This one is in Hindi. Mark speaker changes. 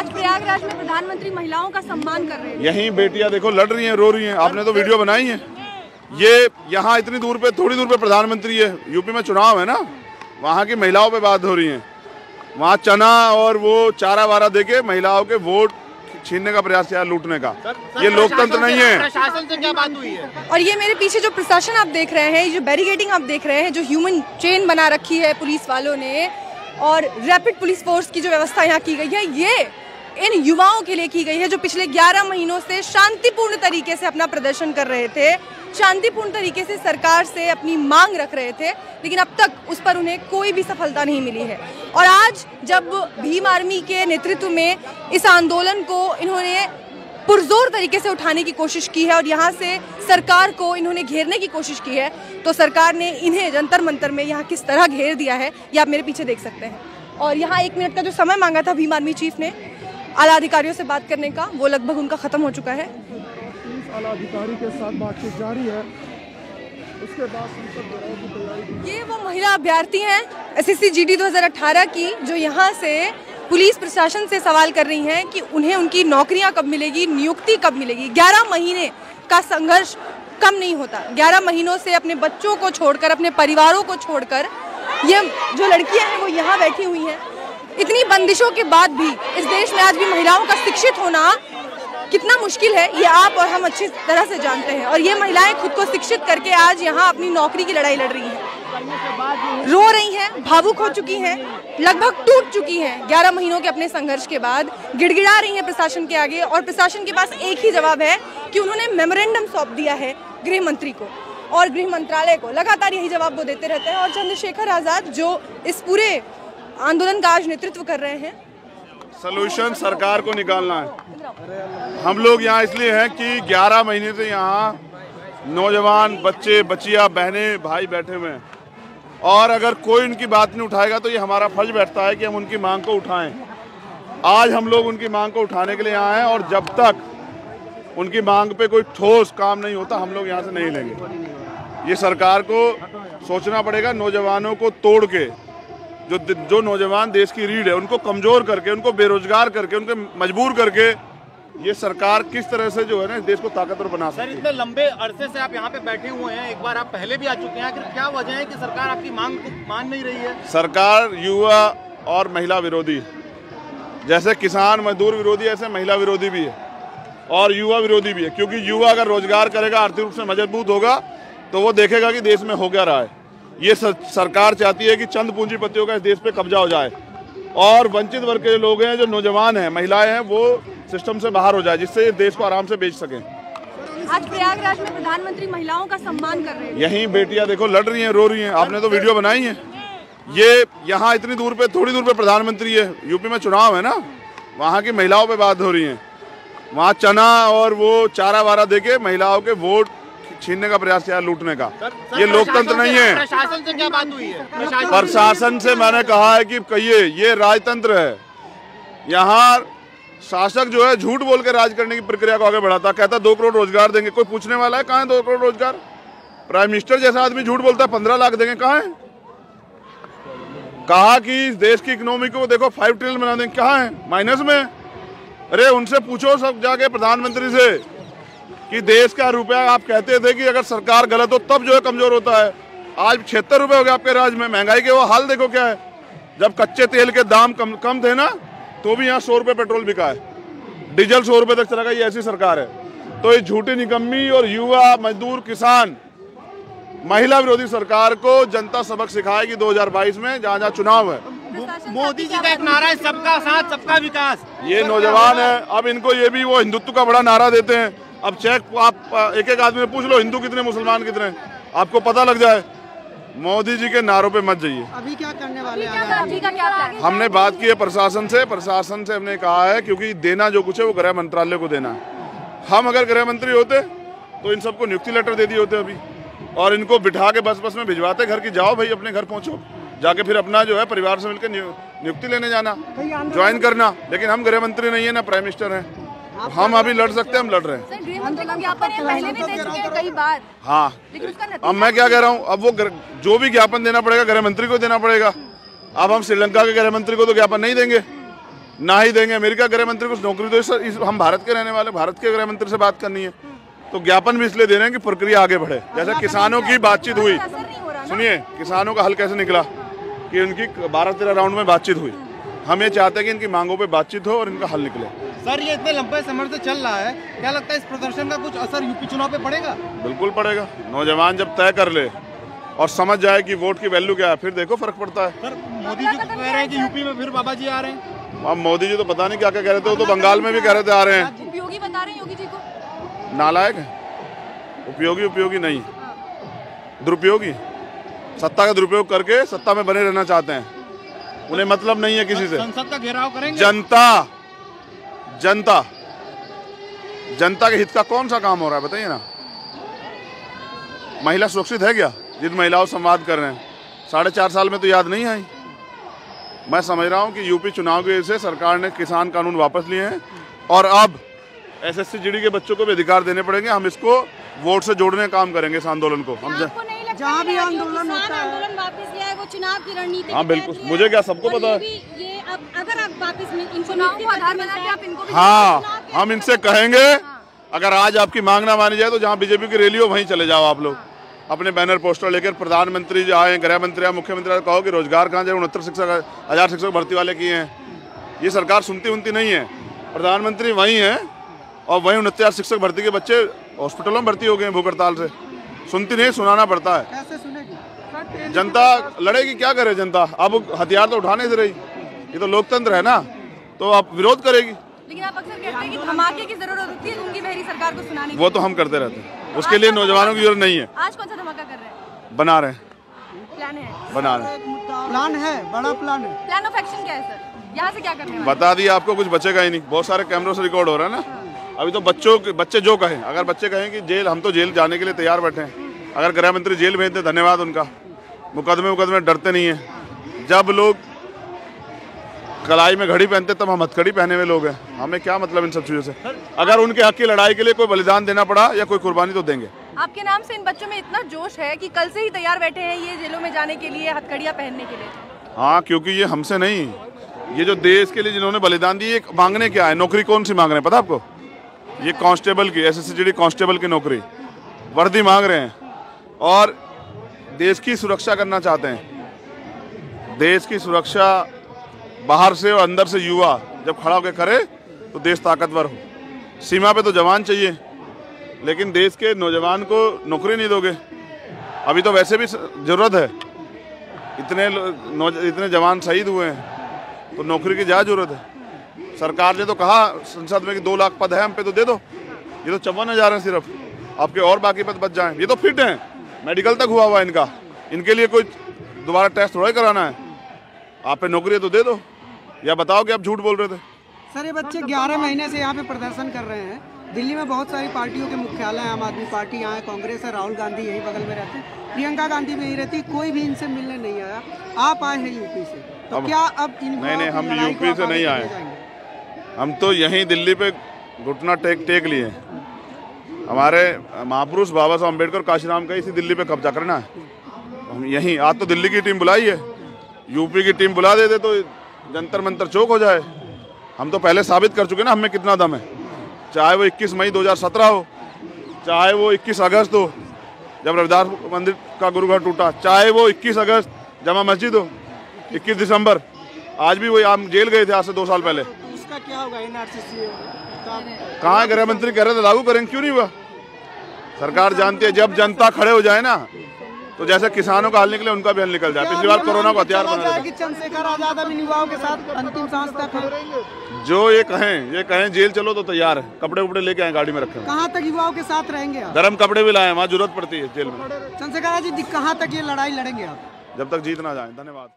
Speaker 1: आज प्रयागराज में प्रधानमंत्री महिलाओं का सम्मान कर रहे हैं।
Speaker 2: यही बेटियां देखो लड़ रही हैं, रो रही हैं। आपने तो वीडियो बनाई है। ये यहाँ इतनी दूर पे, थोड़ी दूर पे प्रधानमंत्री है। यूपी में चुनाव है ना, वहाँ की महिलाओं पे बात हो रही है। वहाँ चना और वो चारा वारा देके महिलाओं के वोट छीनने का प्रयास किया, लूटने का। ये लोकतंत्र नहीं है।
Speaker 3: प्रशासन से क्या बात हुई है?
Speaker 1: और ये मेरे पीछे जो प्रशासन आप देख रहे हैं, जो बैरिकेडिंग आप देख रहे हैं, जो ह्यूमन चेन बना रखी है पुलिस वालों ने, और रैपिड पुलिस फोर्स की जो व्यवस्था यहाँ की गई है, ये इन युवाओं के लिए की गई है जो पिछले 11 महीनों से शांतिपूर्ण तरीके से अपना प्रदर्शन कर रहे थे, शांतिपूर्ण तरीके से सरकार से अपनी मांग रख रहे थे, लेकिन अब तक उस पर उन्हें कोई भी सफलता नहीं मिली है। और आज जब भीम आर्मी के नेतृत्व में इस आंदोलन को इन्होंने पुरजोर तरीके से उठाने की कोशिश की है और यहाँ से सरकार को इन्होंने घेरने की कोशिश की है, तो सरकार ने इन्हें जंतर मंतर में यहाँ किस तरह घेर दिया है ये आप मेरे पीछे देख सकते हैं। और यहाँ 1 मिनट का जो समय मांगा था भीम आर्मी चीफ ने आला अधिकारियों से बात करने का, वो लगभग उनका खत्म हो चुका है।
Speaker 4: आला अधिकारी के साथ बातचीत जारी है। उसके बाद
Speaker 1: ये वो महिला अभ्यर्थी हैं SSC GD 2018 की, जो यहाँ से पुलिस प्रशासन से सवाल कर रही हैं कि उन्हें उनकी नौकरियां कब मिलेगी, नियुक्ति कब मिलेगी। 11 महीने का संघर्ष कम नहीं होता। 11 महीनों से अपने बच्चों को छोड़कर, अपने परिवारों को छोड़कर ये जो लड़कियां हैं वो यहाँ बैठी हुई हैं। इतनी बंदिशों के बाद भी इस देश में आज भी महिलाओं का शिक्षित होना कितना मुश्किल है, ये आप और हम अच्छी तरह से जानते हैं। और ये महिलाएं खुद को शिक्षित करके आज यहाँ अपनी नौकरी की लड़ाई लड़ रही हैं, रो रही हैं, भावुक हो चुकी हैं, लगभग टूट चुकी हैं। 11 महीनों के अपने संघर्ष के बाद गिड़गिड़ा रही हैं प्रशासन के आगे, और प्रशासन के पास एक ही जवाब है कि उन्होंने मेमोरेंडम सौंप दिया है गृह मंत्री को और गृह मंत्रालय को। लगातार यही जवाब वो देते रहते हैं। और चंद्रशेखर आजाद जो इस पूरे आंदोलन का आज नेतृत्व कर रहे हैं,
Speaker 2: सलूशन सरकार को निकालना है। हम लोग यहाँ इसलिए हैं कि 11 महीने से यहाँ नौजवान, बच्चे, बच्चियाँ, बहनें, भाई बैठे हुए हैं, और अगर कोई उनकी बात नहीं उठाएगा तो ये हमारा फर्ज बैठता है कि हम उनकी मांग को उठाएं। आज हम लोग उनकी मांग को उठाने के लिए यहाँ हैं, और जब तक उनकी मांग पे कोई ठोस काम नहीं होता हम लोग यहाँ से नहीं लेंगे। ये सरकार को सोचना पड़ेगा। नौजवानों को तोड़ के, जो नौजवान देश की रीढ़ है, उनको कमजोर करके, उनको बेरोजगार करके, उनको मजबूर करके ये सरकार किस तरह से जो है ना देश को ताकतवर बना सकती है।
Speaker 3: इतने लंबे अरसे से आप यहाँ पे बैठे हुए हैं, एक बार आप पहले भी आ चुके हैं, आखिर क्या वजह है कि सरकार आपकी मांग को मान नहीं रही है?
Speaker 2: सरकार युवा और महिला विरोधी, जैसे किसान मजदूर विरोधी, ऐसे महिला विरोधी भी है और युवा विरोधी भी है। क्योंकि युवा अगर रोजगार करेगा, आर्थिक रूप से मजबूत होगा, तो वो देखेगा कि देश में हो क्या रहा है। ये सरकार चाहती है कि चंद पूंजीपतियों का इस देश पे कब्जा हो जाए और वंचित वर्ग के लोग हैं, जो नौजवान हैं, महिलाएं हैं, वो सिस्टम से बाहर हो जाए, जिससे ये देश को आराम से बेच सकें।
Speaker 1: आज प्रयागराज में प्रधानमंत्री महिलाओं का सम्मान कर रहे हैं।
Speaker 2: यही बेटियां देखो लड़ रही हैं, रो रही हैं। आपने तो वीडियो बनाई है। ये यहाँ इतनी दूर पे, थोड़ी दूर पे प्रधानमंत्री है। यूपी में चुनाव है ना, वहाँ की महिलाओं पे बात हो रही है। वहाँ चना और वो चारा वारा देके महिलाओं के वोट छीनने का प्रयास किया, लूटने का। ये लोकतंत्र नहीं है।
Speaker 3: प्रशासन से क्या बात हुई है?
Speaker 2: प्रशासन से मैंने कहा है कि कहिए, ये राजतंत्र है। यहाँ शासक जो है झूठ बोल के राज करने की प्रक्रिया को आगे बढ़ाता, कहता 2 करोड़ रोजगार देंगे। कोई पूछने वाला है कहाँ है 2 करोड़ रोजगार? प्राइम मिनिस्टर जैसा आदमी झूठ बोलता है 15 लाख देंगे, कहाँ है? कहा कि इस देश की इकोनॉमी को देखो 5 ट्रिलियन बना देंगे, कहाँ है? माइनस में। अरे उनसे पूछो सब जाके प्रधानमंत्री से कि देश का रुपया, आप कहते थे कि अगर सरकार गलत हो तब जो है कमजोर होता है। आज 76 रुपए हो गए आपके राज्य में। महंगाई के वो हाल देखो क्या है। जब कच्चे तेल के दाम कम थे ना, तो भी यहाँ 100 रुपए पेट्रोल बिका है, डीजल 100 रुपए तक चला गया। ये ऐसी सरकार है। तो ये झूठी निकम्मी और युवा, मजदूर, किसान, महिला विरोधी सरकार को जनता सबक सिखाएगी 2022 में, जहाँ जहाँ चुनाव है।
Speaker 3: मोदी जी का एक नारा है, सबका साथ सबका विकास।
Speaker 2: ये नौजवान है, अब इनको ये भी वो हिंदुत्व का बड़ा नारा देते हैं। अब चेक आप एक आदमी से पूछ लो हिंदू कितने, मुसलमान कितने, आपको पता लग जाए। मोदी जी के नारों पे मत जाइए।
Speaker 3: अभी क्या करने वाले हैं?
Speaker 2: हमने बात की है प्रशासन से। प्रशासन से हमने कहा है, क्योंकि देना जो कुछ है वो गृह मंत्रालय को देना है। हम अगर गृह मंत्री होते तो इन सबको नियुक्ति लेटर दे दिए होते अभी, और इनको बिठा के बस में भिजवाते घर की, जाओ भाई अपने घर पहुंचो, जाके फिर अपना जो है परिवार से मिलकर नियुक्ति लेने जाना, ज्वाइन करना। लेकिन हम गृह मंत्री नहीं है ना प्राइम मिनिस्टर हैं। हम अभी लड़ सकते हैं, हम लड़ रहे हैं।
Speaker 1: गृह मंत्री को ज्ञापन पहले भी दे चुके हैं कई बार।
Speaker 2: हाँ,
Speaker 1: लेकिन उसका नतीजा
Speaker 2: अब मैं क्या कह रहा हूँ, अब वो जो भी ज्ञापन देना पड़ेगा गृह मंत्री को देना पड़ेगा। अब हम श्रीलंका के गृह मंत्री को तो ज्ञापन नहीं देंगे, ना ही देंगे। अमेरिका गृह मंत्री को नौकरी दो, हम भारत के रहने वाले, भारत के गृह मंत्री से बात करनी है तो ज्ञापन भी इसलिए दे रहे हैं कि प्रक्रिया आगे बढ़े। जैसे किसानों की बातचीत हुई, सुनिए किसानों का हल कैसे निकला कि उनकी 12-13 राउंड में बातचीत हुई। हम ये चाहते हैं कि इनकी मांगों पे बातचीत हो और इनका हल निकले।
Speaker 3: सर ये इतने लंबे समय से चल रहा है, क्या लगता है इस प्रदर्शन का कुछ असर यूपी चुनाव पे पड़ेगा?
Speaker 2: बिल्कुल पड़ेगा। नौजवान जब तय कर ले और समझ जाए कि वोट की वैल्यू क्या है, फिर देखो फर्क पड़ता है।
Speaker 3: सर मोदी जी तो कह रहे हैं कि यूपी में फिर बाबा जी आ रहे हैं।
Speaker 2: अब मोदी जी तो पता नहीं क्या क्या कह रहे थे, वो तो बंगाल में भी कह रहे थे आ रहे हैं।
Speaker 1: उपयोगी बता रहे हैं योगी जी को।
Speaker 2: नालायक है, उपयोगी नहीं, दुरुपयोगी। सत्ता का दुरुपयोग करके सत्ता में बने रहना चाहते हैं, उन्हें मतलब नहीं है किसी से।
Speaker 3: संसद का घेराव करेंगे।
Speaker 2: जनता के हित का कौन सा काम हो रहा है बताइए ना। महिला सुरक्षित है क्या? जिन महिलाओं से संवाद कर रहे हैं 4.5 साल में तो याद नहीं आई। मैं समझ रहा हूं कि यूपी चुनाव की वजह से सरकार ने किसान कानून वापस लिए हैं और अब SSC GD के बच्चों को भी अधिकार देने पड़ेंगे। हम इसको वोट से जोड़ने का काम करेंगे इस आंदोलन को। हम
Speaker 5: जहाँ भी आंदोलन होता है, आंदोलन वापस लिया है वो चुनाव की रणनीति।
Speaker 2: हाँ बिल्कुल, मुझे क्या सबको पता है।
Speaker 5: ये अब अगर आप वापस इनको आधार बना के आप इनको भी
Speaker 2: हाँ, हम इनसे कहेंगे अगर आज आपकी मांग ना मानी जाए तो जहाँ बीजेपी की रैली हो वहीं चले जाओ आप लोग, अपने बैनर पोस्टर लेकर। प्रधानमंत्री जो आए, गृह मंत्री आए, मुख्यमंत्री आए, कहो कि रोजगार कहाँ जाए, 69,000 शिक्षक भर्ती वाले किए हैं। ये सरकार सुनती नहीं है। प्रधानमंत्री वहीं हैं और वहीं 69,000 शिक्षक भर्ती के बच्चे हॉस्पिटलों में भर्ती हो गए हैं भूख हड़ताल से। सुनती नहीं, सुनाना पड़ता है।
Speaker 5: कैसे सुनेगी?
Speaker 2: जनता लड़ेगी, क्या करे जनता? अब हथियार तो उठाने से रही, ये तो लोकतंत्र है ना, तो आप विरोध करेगी।
Speaker 1: लेकिन आप अक्सर कहते हैं कि धमाके की जरूरत होती है उनकी बहरी सरकार को सुनाने की।
Speaker 2: वो तो हम करते रहते हैं, उसके लिए नौजवानों की जरूरत नहीं है।
Speaker 1: आज कौन सा धमाका कर रहे हैं?
Speaker 2: बना रहे हैं,
Speaker 1: प्लान है,
Speaker 2: बना रहे हैं।
Speaker 5: प्लान है, बड़ा प्लान है।
Speaker 1: प्लान ऑफ एक्शन क्या है सर? यहाँ से क्या करने वाले?
Speaker 2: बता दिया आपको, कुछ बचेगा ही नहीं। बहुत सारे कैमरों से रिकॉर्ड हो रहा है ना। अभी तो बच्चे जो कहें, अगर बच्चे कहें कि जेल, हम तो जेल जाने के लिए तैयार बैठे हैं। अगर गृह मंत्री जेल भेज दे, धन्यवाद उनका। मुकदमे डरते नहीं है। जब लोग कलाई में घड़ी पहनते तब हम हथकड़ी पहने हुए लोग हैं। हमें क्या मतलब इन सब चीज़ों से? अगर उनके हक की लड़ाई के लिए कोई बलिदान देना पड़ा या कोई कुर्बानी तो देंगे।
Speaker 1: आपके नाम से इन बच्चों में इतना जोश है कि कल से ही तैयार बैठे हैं ये जेलों में जाने के लिए, हथकड़ियाँ पहनने के लिए।
Speaker 2: हाँ, क्योंकि ये हमसे नहीं, ये जो देश के लिए जिन्होंने बलिदान दी, ये मांगने क्या है? नौकरी कौन सी मांग रहे हैं पता आपको? ये कांस्टेबल की, SSC GD कांस्टेबल की नौकरी, वर्दी मांग रहे हैं और देश की सुरक्षा करना चाहते हैं। देश की सुरक्षा बाहर से और अंदर से युवा जब खड़ा होकर करे तो देश ताकतवर हो। सीमा पे तो जवान चाहिए, लेकिन देश के नौजवान को नौकरी नहीं दोगे। अभी तो वैसे भी जरूरत है, इतने जवान शहीद हुए हैं तो नौकरी की ज़्यादा जरूरत है। सरकार ने तो कहा संसद में कि 2 लाख पद है हम पे, तो दे दो। ये तो 54,000 है सिर्फ, आपके और बाकी पद बच जाएं। ये तो फिट हैं, मेडिकल तक हुआ हुआ इनका, इनके लिए कोई दोबारा टेस्ट थोड़ा ही कराना है। आप पे नौकरी है तो दे दो, या बताओ कि आप झूठ बोल रहे थे।
Speaker 5: सर ये बच्चे 11 महीने से यहाँ पे प्रदर्शन कर रहे हैं। दिल्ली में बहुत सारी पार्टियों के मुख्यालय हैं, आम आदमी पार्टी यहाँ है, कांग्रेस है, राहुल गांधी यही बगल में रहते हैं, प्रियंका गांधी भी यही रहती है, कोई भी इनसे मिलने नहीं आया। आप आए हैं यूपी से, तो क्या अब
Speaker 2: नहीं, हम यूपी से नहीं आए, हम तो यहीं दिल्ली पे घुटना टेक लिए। हमारे महापुरुष बाबा साहब अम्बेडकर, काशीराम का इसी दिल्ली पे कब्जा करना है। हम यहीं, आज तो दिल्ली की टीम बुलाई है, यूपी की टीम बुला देते तो जंतर मंतर चौक हो जाए। हम तो पहले साबित कर चुके ना हमें कितना दम है। चाहे वो 21 मई 2017 हो, चाहे वो 21 अगस्त हो जब रविदास मंदिर का गुरुघर टूटा, चाहे वो 21 अगस्त जमा मस्जिद हो, 21 दिसंबर, आज भी वही हम जेल गए थे आज से 2 साल पहले।
Speaker 5: उसका क्या होगा? NRC
Speaker 2: कहाँ गृह मंत्री कह रहे थे लागू करेंगे, क्यों नहीं हुआ? सरकार जानती है जब जनता खड़े हो जाए ना, तो जैसे किसानों का हल निकले उनका भी हल निकल जाए। पिछली बार कोरोना को हथियार बना दिया।
Speaker 5: चंद्रशेखर आजाद अब युवाओं के साथ अंतिम सांस तक है।
Speaker 2: जो ये कहें जेल चलो तो तैयार है, कपड़े उपड़े लेके आए, गाड़ी में रखे।
Speaker 5: कहाँ तक युवाओं के साथ रहेंगे आप?
Speaker 2: गर्म कपड़े भी लाए, वहाँ जरूरत पड़ती है जेल में।
Speaker 5: चंद्रशेखर जी कहाँ तक ये लड़ाई लड़ेंगे आप?
Speaker 2: जब तक जीत ना जाए। धन्यवाद।